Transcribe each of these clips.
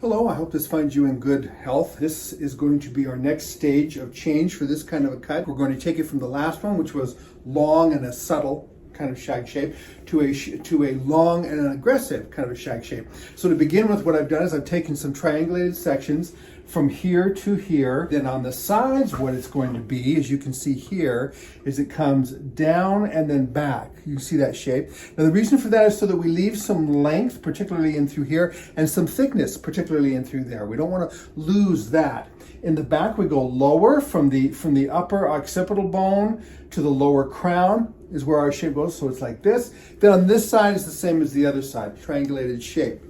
Hello, I hope this finds you in good health. This is going to be our next stage of change for this kind of a cut. We're going to take it from the last one, which was long and a subtle kind of shag shape, to a long and an aggressive kind of a shag shape. So to begin with, what I've done is I've taken some triangulated sections from here to here. Then on the sides, what it's going to be, as you can see here, is it comes down and then back. You see that shape. Now the reason for that is so that we leave some length, particularly in through here, and some thickness, particularly in through there. We don't want to lose that. In the back, we go lower from the upper occipital bone to the lower crown is where our shape goes. So it's like this. Then on this side is the same as the other side, triangulated shape.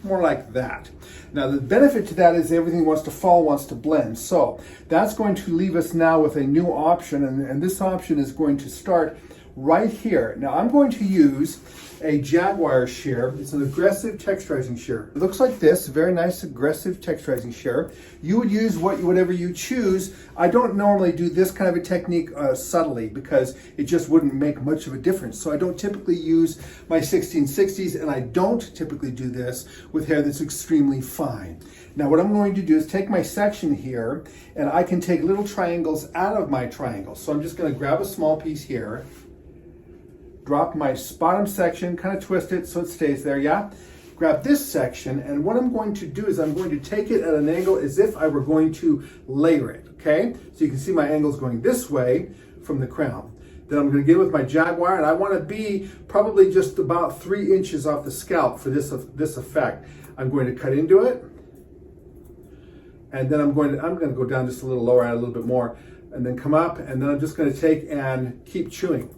More like that. Now the benefit to that is everything wants to fall, wants to blend. So that's going to leave us now with a new option, and this option is going to start right here. Now I'm going to use a jaguar shear. It's an aggressive texturizing shear. It looks like this, very nice aggressive texturizing shear. You would use whatever you choose. I don't normally do this kind of a technique subtly because it just wouldn't make much of a difference. So I don't typically use my 1660s, and I don't typically do this with hair that's extremely fine. Now what I'm going to do is take my section here, and I can take little triangles out of my triangles. So I'm just going to grab a small piece here, drop my bottom section, kind of twist it so it stays there, yeah? Grab this section, and what I'm going to do is I'm going to take it at an angle as if I were going to layer it, okay? So you can see my angle's going this way from the crown. Then I'm going to get with my jaguar, and I want to be probably just about 3 inches off the scalp for this effect. I'm going to cut into it, and then I'm going to go down just a little lower, add a little bit more, and then come up, and then I'm just going to take and keep chewing.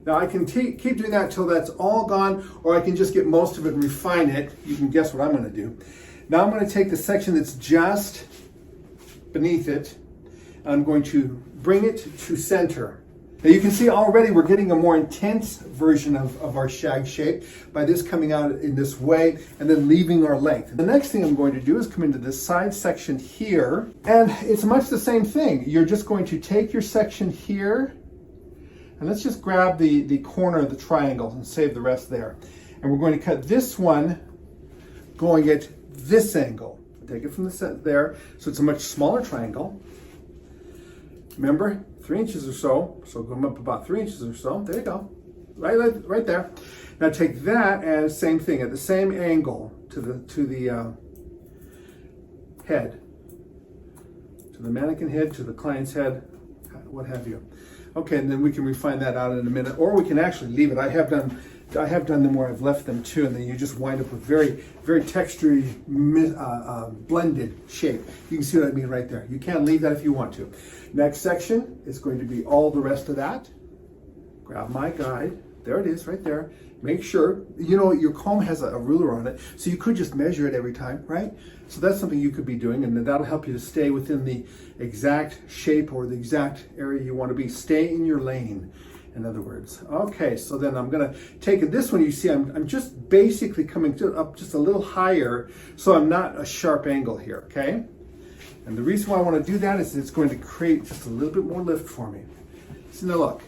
Now I can keep doing that till that's all gone, or I can just get most of it and refine it. You can guess what I'm going to do. Now I'm going to take the section that's just beneath it, and I'm going to bring it to center. Now you can see already we're getting a more intense version of our shag shape by this coming out in this way and then leaving our length. The next thing I'm going to do is come into this side section here, and it's much the same thing. You're just going to take your section here, and let's just grab the corner of the triangle and save the rest there. And we're going to cut this one going at this angle. Take it from the set there, so it's a much smaller triangle. Remember, 3 inches or so, so going up about 3 inches or so. There you go, right there. Now take that and same thing at the same angle to the head, to the mannequin head, to the client's head, what have you. Okay, and then we can refine that out in a minute, or we can actually leave it. I have done them where I've left them too, and then you just wind up with very, very textured, blended shape. You can see what I mean right there. You can leave that if you want to. Next section is going to be all the rest of that. Grab my guide. There it is, right there. Make sure, you know, your comb has a ruler on it, so you could just measure it every time, right? So that's something you could be doing, and that'll help you to stay within the exact shape or the exact area you want to be. Stay in your lane, in other words. Okay, so then I'm going to take this one. You see, I'm just basically coming up just a little higher, so I'm not a sharp angle here, okay? And the reason why I want to do that is it's going to create just a little bit more lift for me. So now look.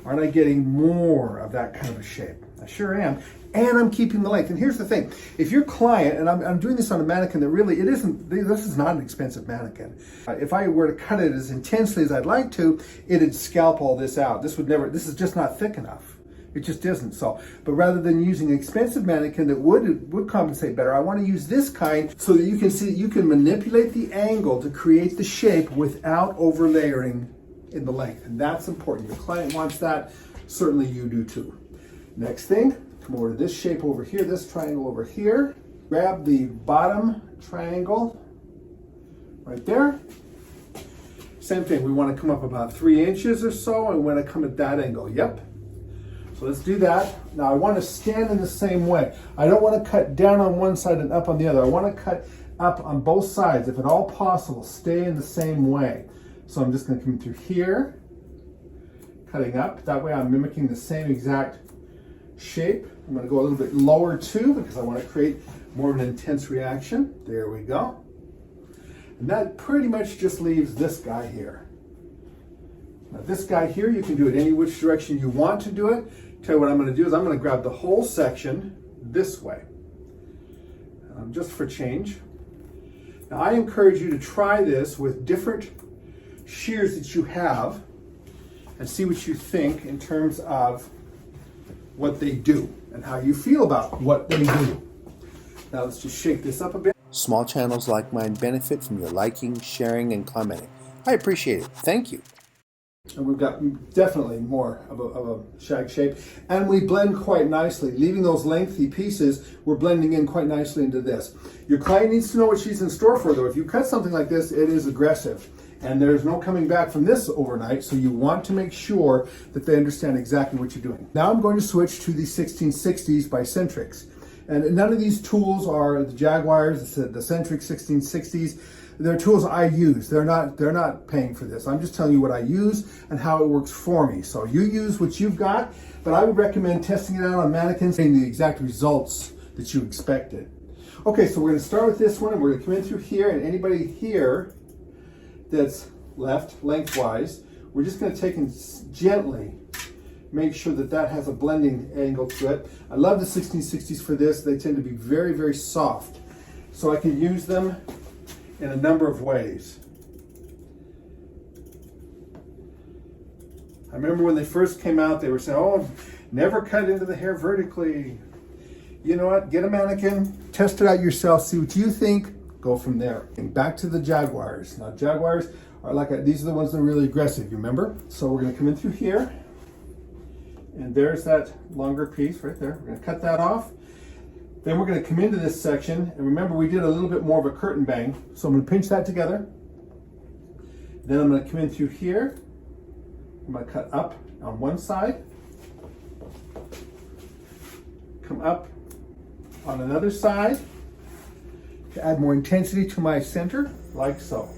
Aren't I getting more of that kind of a shape? I sure am. And I'm keeping the length. And here's the thing. If your client, and I'm doing this on a mannequin that really, this is not an expensive mannequin. If I were to cut it as intensely as I'd like to, it'd scalp all this out. This is just not thick enough. It just isn't. So, but rather than using an expensive mannequin that would compensate better, I want to use this kind so that you can see, you can manipulate the angle to create the shape without overlayering in the length, and that's important. Your client wants that, certainly you do too. Next thing, come over to this shape over here, this triangle over here. Grab the bottom triangle right there. Same thing, we want to come up about 3 inches or so, and we want to come at that angle, yep. So let's do that. Now I want to stand in the same way. I don't want to cut down on one side and up on the other. I want to cut up on both sides, if at all possible. Stay in the same way. So I'm just going to come through here, cutting up. That way I'm mimicking the same exact shape. I'm going to go a little bit lower too because I want to create more of an intense reaction. There we go. And that pretty much just leaves this guy here. Now this guy here, you can do it any which direction you want to do it. Tell you what I'm going to do is I'm going to grab the whole section this way. just for change. Now I encourage you to try this with different shears that you have and see what you think in terms of what they do and how you feel about what they do. Now let's just shake this up a bit. Small channels like mine benefit from your liking, sharing, and commenting. I appreciate it. Thank you. And we've got definitely more of a shag shape. And we blend quite nicely. Leaving those lengthy pieces, we're blending in quite nicely into this. Your client needs to know what she's in store for though. If you cut something like this, it is aggressive. And there's no coming back from this overnight, so you want to make sure that they understand exactly what you're doing. Now I'm going to switch to the 1660s by Centrix. And none of these tools are the Jaguars, the Centrix 1660s. They're tools I use. They're not paying for this. I'm just telling you what I use and how it works for me. So you use what you've got, but I would recommend testing it out on mannequins and getting the exact results that you expected. Okay, so we're gonna start with this one and we're gonna come in through here, and anybody here that's left lengthwise, we're just gonna take and gently make sure that that has a blending angle to it. I love the 1660s for this. They tend to be very, very soft. So I can use them in a number of ways. I remember when they first came out, they were saying, oh, never cut into the hair vertically. You know what, get a mannequin, test it out yourself, see what you think, go from there. And back to the Jaguars. Now Jaguars are these are the ones that are really aggressive, you remember? So we're gonna come in through here, and there's that longer piece right there. We're gonna cut that off. Then we're gonna come into this section, and remember we did a little bit more of a curtain bang. So I'm gonna pinch that together. Then I'm gonna come in through here. I'm gonna cut up on one side. Come up on another side to add more intensity to my center, like so.